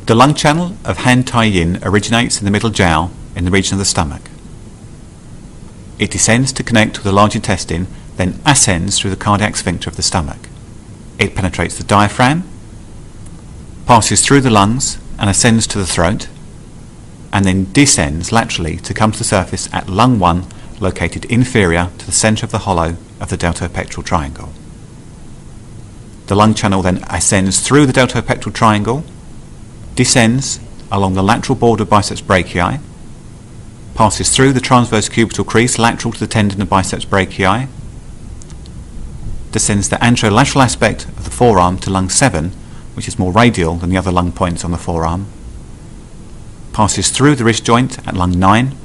The lung channel of Han Da-Eun originates in the middle jiao in the region of the stomach. It descends to connect with the large intestine, then ascends through the cardiac sphincter of the stomach. It penetrates the diaphragm, passes through the lungs and ascends to the throat, and then descends laterally to come to the surface at lung 1, located inferior to the centre of the hollow of the deltopectoral triangle. The lung channel then ascends through the deltopectoral triangle, descends along the lateral border of biceps brachii, passes through the transverse cubital crease lateral to the tendon of biceps brachii, descends the anterolateral aspect of the forearm to lung 7, which is more radial than the other lung points on the forearm, passes through the wrist joint at lung 9,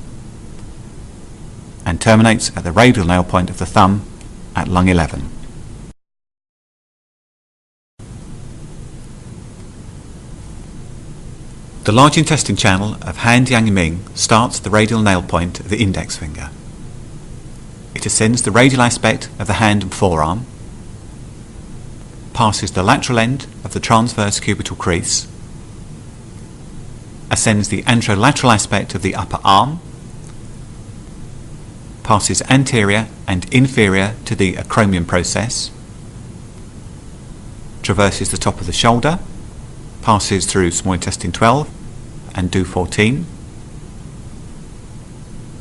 and terminates at the radial nail point of the thumb at lung 11. The large intestine channel of Han Da-Eun starts at the radial nail point of the index finger. It ascends the radial aspect of the hand and forearm, passes the lateral end of the transverse cubital crease, ascends the anterolateral aspect of the upper arm, passes anterior and inferior to the acromion process, traverses the top of the shoulder, passes through small intestine 12 and d14,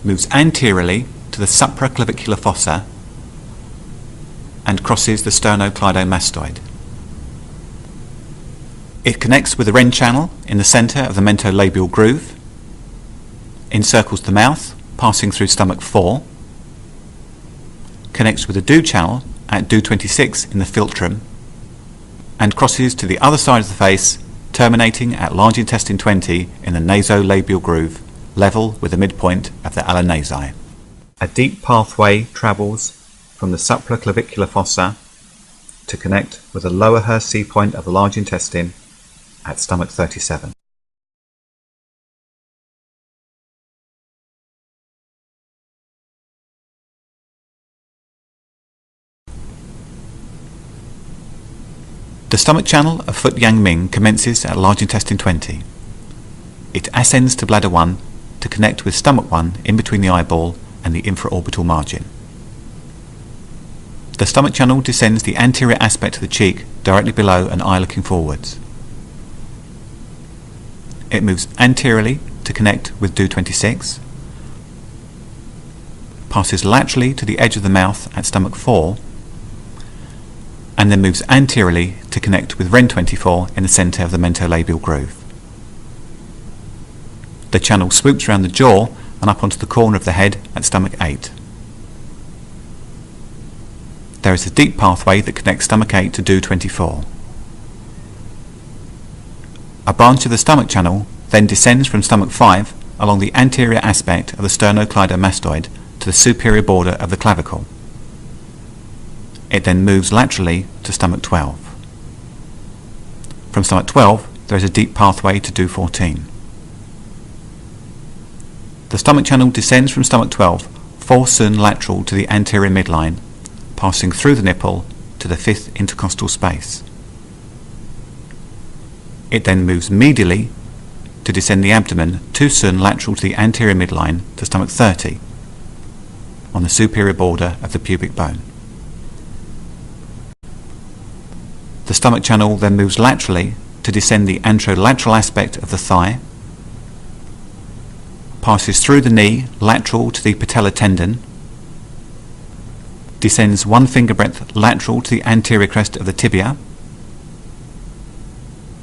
moves anteriorly to the supraclavicular fossa and crosses the sternocleidomastoid. It connects with the Ren channel in the centre of the mentolabial groove, encircles the mouth, passing through stomach 4, connects with the Du channel at d26 in the philtrum, and crosses to the other side of the face, terminating at large intestine 20 in the nasolabial groove, level with the midpoint of the ala nasi. A deep pathway travels from the supraclavicular fossa to connect with the lower Hurst point of the large intestine at stomach 37. The stomach channel of Foot Yang Ming commences at large intestine 20. It ascends to bladder 1 to connect with stomach 1 in between the eyeball and the infraorbital margin. The stomach channel descends the anterior aspect of the cheek directly below an eye looking forwards. It moves anteriorly to connect with d26, passes laterally to the edge of the mouth at stomach 4, and then moves anteriorly to connect with Ren 24 in the centre of the mentolabial groove. The channel swoops around the jaw and up onto the corner of the head at stomach 8. There is a deep pathway that connects stomach 8 to d24. A branch of the stomach channel then descends from stomach 5 along the anterior aspect of the sternocleidomastoid to the superior border of the clavicle. It then moves laterally to stomach 12. From stomach 12 there is a deep pathway to d14. The stomach channel descends from stomach 12 4 sun lateral to the anterior midline, passing through the nipple to the 5th intercostal space. It then moves medially to descend the abdomen 2 sun lateral to the anterior midline to stomach 30 on the superior border of the pubic bone. The stomach channel then moves laterally to descend the anterolateral aspect of the thigh, passes through the knee lateral to the patellar tendon, descends 1 finger breadth lateral to the anterior crest of the tibia,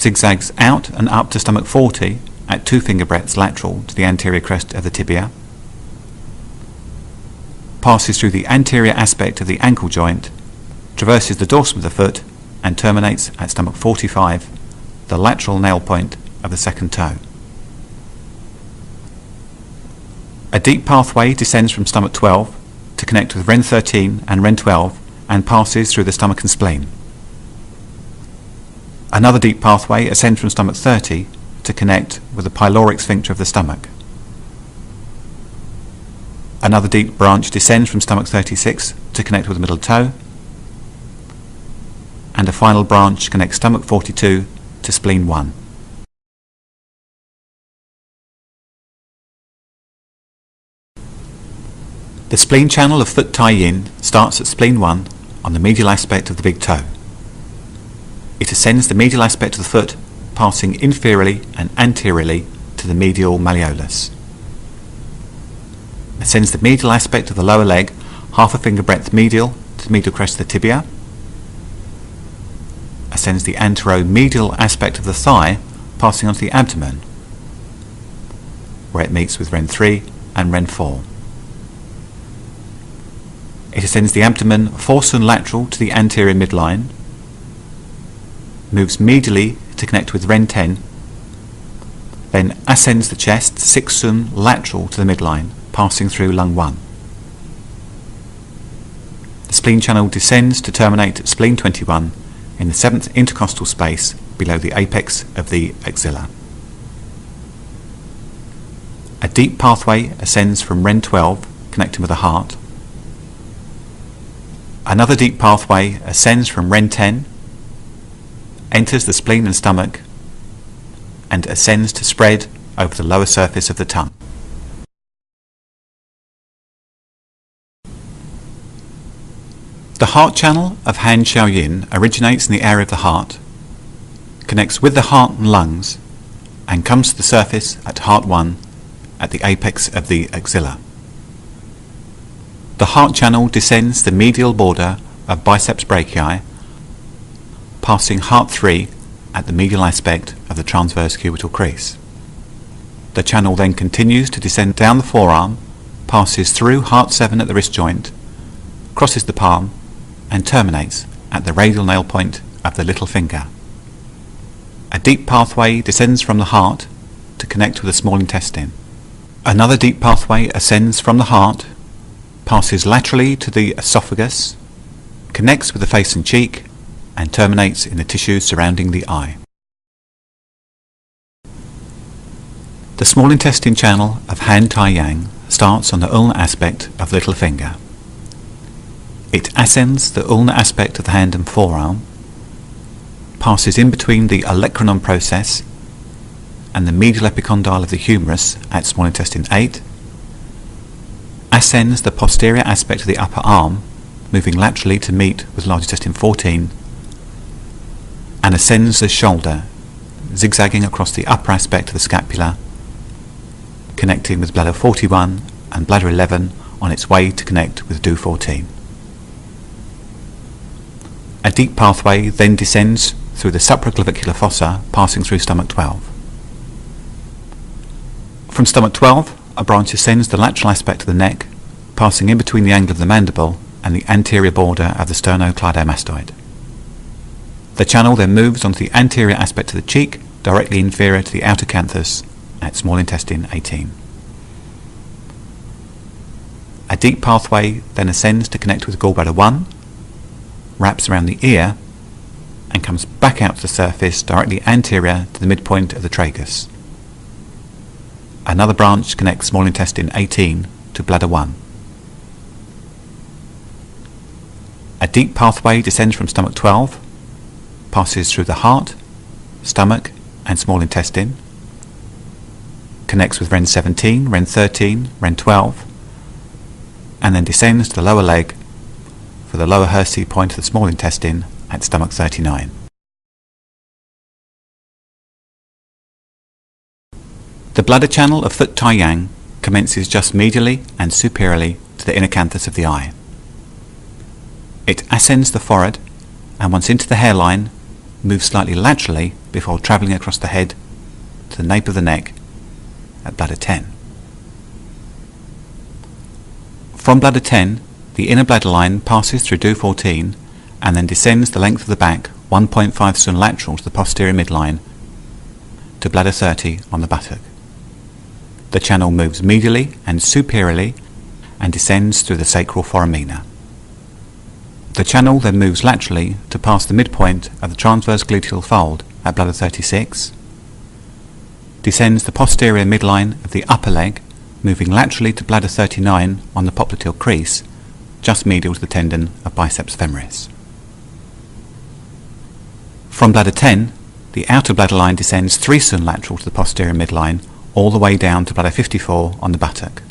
zigzags out and up to stomach 40 at 2 finger breadths lateral to the anterior crest of the tibia, passes through the anterior aspect of the ankle joint, traverses the dorsum of the foot, and terminates at stomach 45, the lateral nail point of the second toe. A deep pathway descends from stomach 12 to connect with Ren 13 and Ren 12 and passes through the stomach and spleen. Another deep pathway ascends from stomach 30 to connect with the pyloric sphincter of the stomach. Another deep branch descends from stomach 36 to connect with the middle toe, and a final branch connects stomach 42 to spleen 1. The spleen channel of foot Tai Yin starts at spleen 1 on the medial aspect of the big toe. It ascends the medial aspect of the foot, passing inferiorly and anteriorly to the medial malleolus. Ascends the medial aspect of the lower leg, half a finger breadth medial to the medial crest of the tibia. Ascends the anteromedial aspect of the thigh, passing onto the abdomen, where it meets with Ren 3 and Ren 4. It ascends the abdomen 4 sun lateral to the anterior midline, moves medially to connect with Ren 10, then ascends the chest 6 sun lateral to the midline, passing through lung 1. The spleen channel descends to terminate at spleen 21 in the 7th intercostal space below the apex of the axilla. A deep pathway ascends from Ren 12, connecting with the heart. Another deep pathway ascends from Ren 10, enters the spleen and stomach, and ascends to spread over the lower surface of the tongue. The heart channel of Han Da-Eun originates in the area of the heart, connects with the heart and lungs, and comes to the surface at heart 1 at the apex of the axilla. The heart channel descends the medial border of biceps brachii, passing heart 3 at the medial aspect of the transverse cubital crease. The channel then continues to descend down the forearm, passes through heart 7 at the wrist joint, crosses the palm, and terminates at the radial nail point of the little finger. A deep pathway descends from the heart to connect with the small intestine. Another deep pathway ascends from the heart, passes laterally to the esophagus, connects with the face and cheek, and terminates in the tissues surrounding the eye. The small intestine channel of Han Da-Eun starts on the ulnar aspect of the little finger. It ascends the ulnar aspect of the hand and forearm, passes in between the olecranon process and the medial epicondyle of the humerus at small intestine 8, ascends the posterior aspect of the upper arm, moving laterally to meet with large intestine 14, and ascends the shoulder, zigzagging across the upper aspect of the scapula, connecting with bladder 41 and bladder 11 on its way to connect with Do 14. A deep pathway then descends through the supraclavicular fossa, passing through stomach 12. From stomach 12, a branch ascends the lateral aspect of the neck, passing in between the angle of the mandible and the anterior border of the sternocleidomastoid. The channel then moves onto the anterior aspect of the cheek, directly inferior to the outer canthus at small intestine 18. A deep pathway then ascends to connect with gallbladder 1, wraps around the ear, and comes back out to the surface directly anterior to the midpoint of the tragus. Another branch connects small intestine 18 to bladder 1. A deep pathway descends from stomach 12, passes through the heart, stomach, and small intestine, connects with Ren 17, Ren 13, Ren 12, and then descends to the lower leg for the lower Hersey point of the small intestine at stomach 39. The bladder channel of foot Tai Yang commences just medially and superiorly to the inner canthus of the eye. It ascends the forehead and once into the hairline moves slightly laterally before travelling across the head to the nape of the neck at bladder 10. From bladder 10, the inner bladder line passes through Do 14 and then descends the length of the back 1.5 sun lateral to the posterior midline to bladder 30 on the buttock. The channel moves medially and superiorly and descends through the sacral foramina. The channel then moves laterally to pass the midpoint of the transverse gluteal fold at bladder 36, descends the posterior midline of the upper leg, moving laterally to bladder 39 on the popliteal crease, just medial to the tendon of biceps femoris. From bladder 10, the outer bladder line descends 3 sun lateral to the posterior midline all the way down to bladder 54 on the buttock.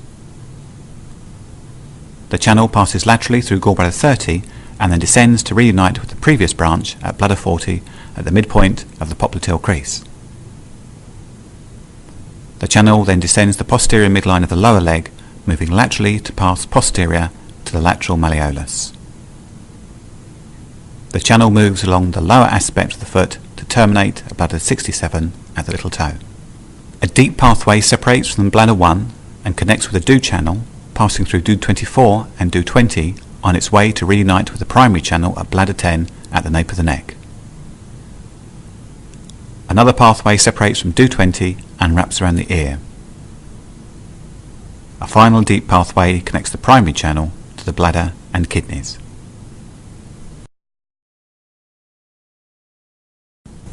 The channel passes laterally through gallbladder 30 and then descends to reunite with the previous branch at bladder 40 at the midpoint of the popliteal crease. The channel then descends the posterior midline of the lower leg, moving laterally to pass posterior to the lateral malleolus. The channel moves along the lower aspect of the foot to terminate at bladder 67 at the little toe. A deep pathway separates from bladder 1 and connects with the do channel, passing through do 24 and do 20 on its way to reunite with the primary channel at bladder 10 at the nape of the neck. Another pathway separates from do 20 and wraps around the ear. A final deep pathway connects the primary channel to the bladder and kidneys.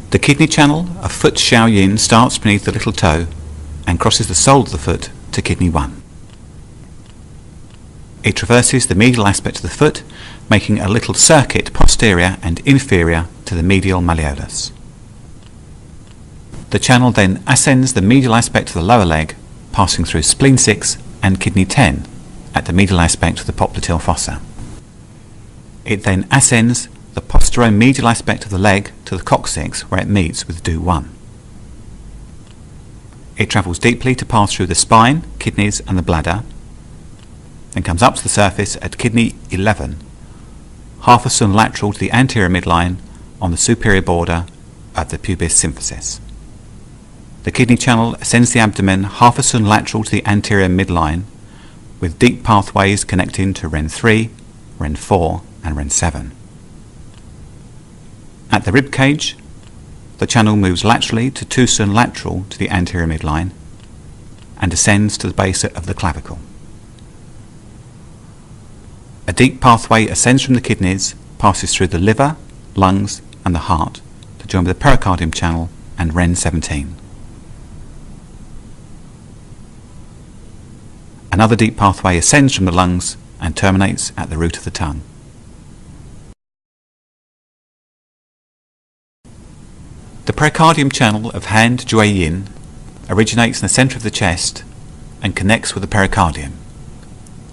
The kidney channel of foot Xiao Yin starts beneath the little toe and crosses the sole of the foot to kidney 1. It traverses the medial aspect of the foot, making a little circuit posterior and inferior to the medial malleolus. The channel then ascends the medial aspect of the lower leg, passing through spleen 6 and kidney 10 at the medial aspect of the popliteal fossa. It then ascends the posteromedial aspect of the leg to the coccyx, where it meets with do 1. It travels deeply to pass through the spine, kidneys and the bladder, then comes up to the surface at kidney 11, half a sun lateral to the anterior midline on the superior border of the pubis symphysis. The kidney channel ascends the abdomen half a sun lateral to the anterior midline, with deep pathways connecting to Ren 3, Ren 4 and Ren 7. At the rib cage, the channel moves laterally to 2 sun lateral to the anterior midline and descends to the base of the clavicle. A deep pathway ascends from the kidneys, passes through the liver, lungs and the heart to join with the pericardium channel and Ren 17. Another deep pathway ascends from the lungs and terminates at the root of the tongue. The pericardium channel of Han Da-Eun originates in the centre of the chest and connects with the pericardium.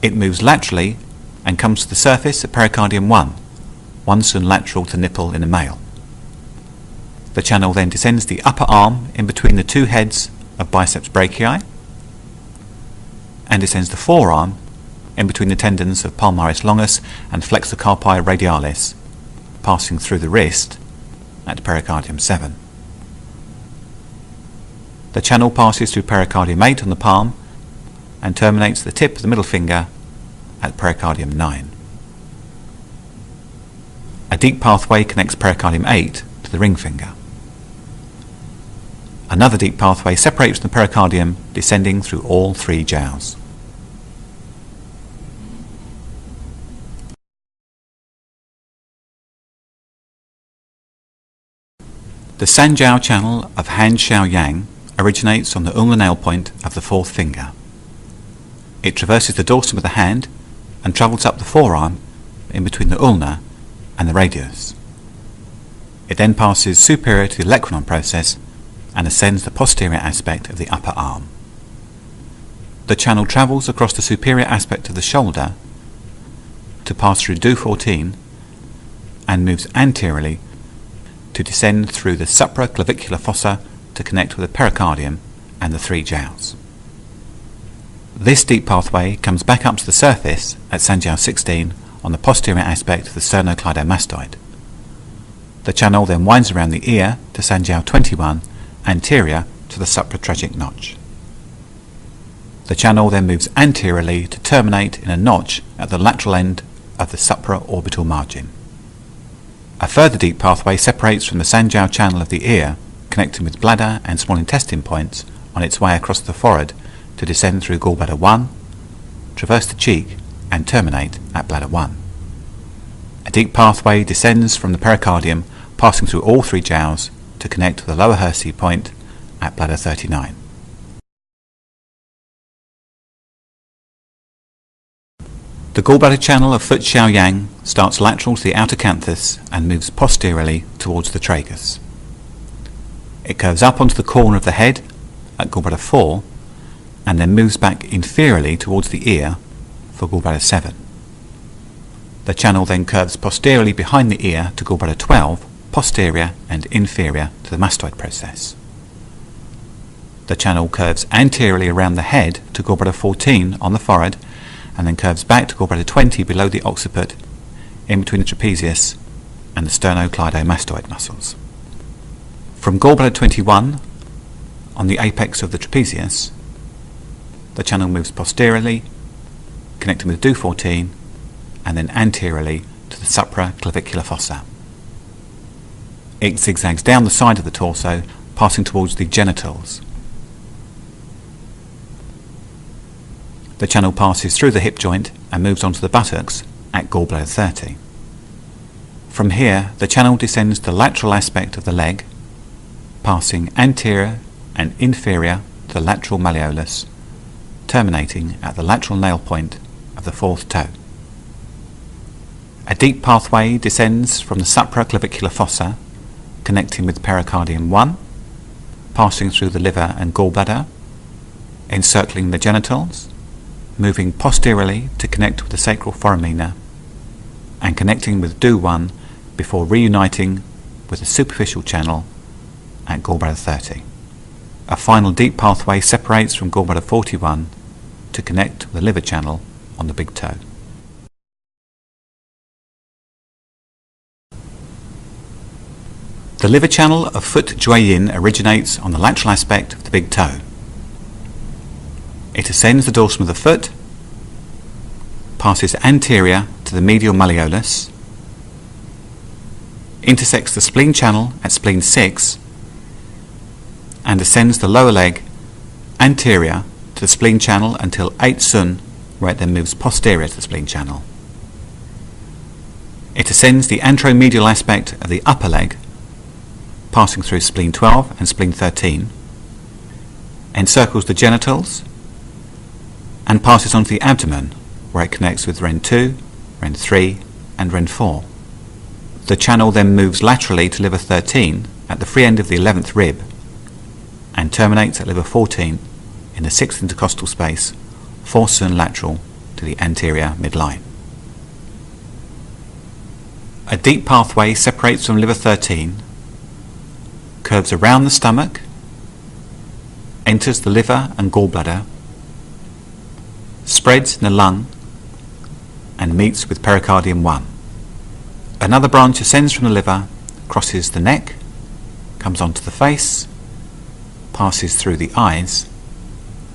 It moves laterally and comes to the surface at pericardium 1 sun lateral to nipple in a male. The channel then descends the upper arm in between the 2 heads of biceps brachii and descends the forearm in between the tendons of palmaris longus and flexor carpi radialis, passing through the wrist at pericardium 7. The channel passes through pericardium 8 on the palm and terminates the tip of the middle finger at pericardium 9. A deep pathway connects pericardium 8 to the ring finger. Another deep pathway separates from the pericardium, descending through all 3 jowls. The Sanjiao channel of Han Xiaoyang originates on the ulnar nail point of the 4th finger. It traverses the dorsum of the hand and travels up the forearm in between the ulna and the radius. It then passes superior to the olecranon process and ascends the posterior aspect of the upper arm. The channel travels across the superior aspect of the shoulder to pass through do 14 and moves anteriorly to descend through the supraclavicular fossa to connect with the pericardium and the 3 jowls. This deep pathway comes back up to the surface at Sanjiao 16 on the posterior aspect of the sternocleidomastoid. The channel then winds around the ear to Sanjiao 21 anterior to the supratracheal notch. The channel then moves anteriorly to terminate in a notch at the lateral end of the supraorbital margin. A further deep pathway separates from the Sanjiao channel of the ear, connecting with bladder and small intestine points on its way across the forehead to descend through gallbladder 1, traverse the cheek and terminate at bladder 1. A deep pathway descends from the pericardium, passing through all 3 jowls to connect to the lower Hersey point at bladder 39. The gallbladder channel of foot Xiaoyang starts lateral to the outer canthus and moves posteriorly towards the tragus. It curves up onto the corner of the head at gallbladder 4 and then moves back inferiorly towards the ear for gallbladder 7. The channel then curves posteriorly behind the ear to gallbladder 12, posterior and inferior to the mastoid process. The channel curves anteriorly around the head to gallbladder 14 on the forehead, and then curves back to gallbladder 20 below the occiput, in between the trapezius and the sternocleidomastoid muscles. From gallbladder 21, on the apex of the trapezius, the channel moves posteriorly, connecting with d14, and then anteriorly to the supraclavicular fossa. It zigzags down the side of the torso, passing towards the genitals. The channel passes through the hip joint and moves onto the buttocks at gallbladder 30. From here, the channel descends to the lateral aspect of the leg, passing anterior and inferior to the lateral malleolus, terminating at the lateral nail point of the fourth toe. A deep pathway descends from the supraclavicular fossa, connecting with pericardium 1, passing through the liver and gallbladder, encircling the genitals, moving posteriorly to connect with the sacral foramina, and connecting with d1 before reuniting with the superficial channel at gallbladder 30. A final deep pathway separates from gallbladder 41 to connect with the liver channel on the big toe. The liver channel of foot Jueyin originates on the lateral aspect of the big toe. It ascends the dorsum of the foot, passes anterior to the medial malleolus, intersects the spleen channel at spleen 6, and ascends the lower leg anterior to the spleen channel until 8 sun, where it then moves posterior to the spleen channel. It ascends the anteromedial aspect of the upper leg, passing through spleen 12 and spleen 13, encircles the genitals, and passes onto the abdomen, where it connects with Ren 2, Ren 3, and Ren 4. The channel then moves laterally to liver 13 at the free end of the 11th rib, and terminates at liver 14 in the 6th intercostal space, 4 sun lateral to the anterior midline. A deep pathway separates from liver 13, curves around the stomach, enters the liver and gallbladder, spreads in the lung, and meets with pericardium 1. Another branch ascends from the liver, crosses the neck, comes onto the face, passes through the eyes,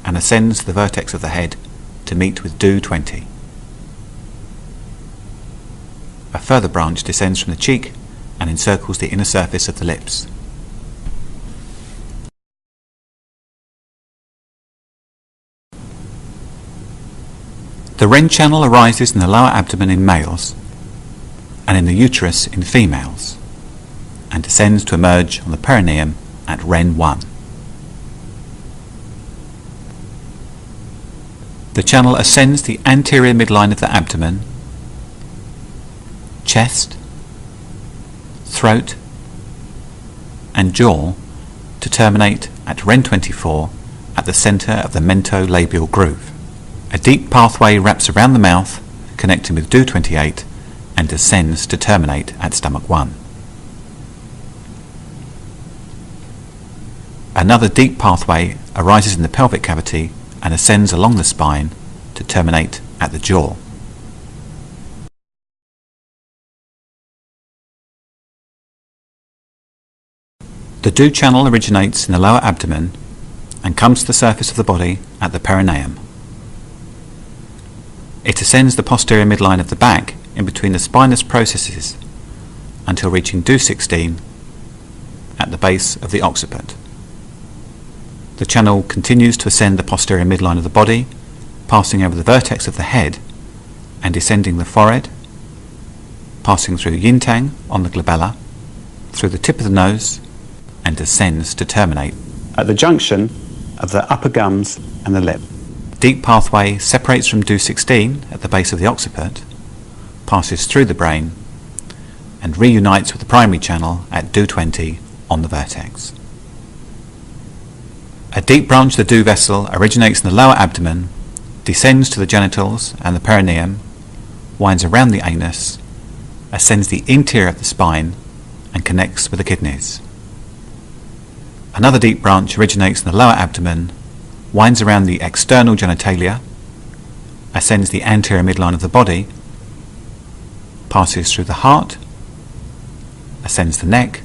and ascends the vertex of the head to meet with d20. A further branch descends from the cheek and encircles the inner surface of the lips. The Ren channel arises in the lower abdomen in males and in the uterus in females, and descends to emerge on the perineum at Ren 1. The channel ascends the anterior midline of the abdomen, chest, throat, and jaw to terminate at Ren 24 at the centre of the mentolabial groove. A deep pathway wraps around the mouth, connecting with d28, and descends to terminate at stomach 1. Another deep pathway arises in the pelvic cavity and ascends along the spine to terminate at the jaw. The d channel originates in the lower abdomen and comes to the surface of the body at the perineum. It ascends the posterior midline of the back in between the spinous processes until reaching d16 at the base of the occiput. The channel continues to ascend the posterior midline of the body, passing over the vertex of the head and descending the forehead, passing through Yintang on the glabella, through the tip of the nose, and descends to terminate at the junction of the upper gums and the lip. Deep pathway separates from d16 at the base of the occiput, passes through the brain, and reunites with the primary channel at d20 on the vertex. A deep branch of the d vessel originates in the lower abdomen, descends to the genitals and the perineum, winds around the anus, ascends the interior of the spine and connects with the kidneys. Another deep branch originates in the lower abdomen, winds around the external genitalia, ascends the anterior midline of the body, passes through the heart, ascends the neck,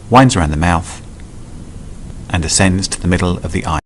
winds around the mouth, and ascends to the middle of the eye.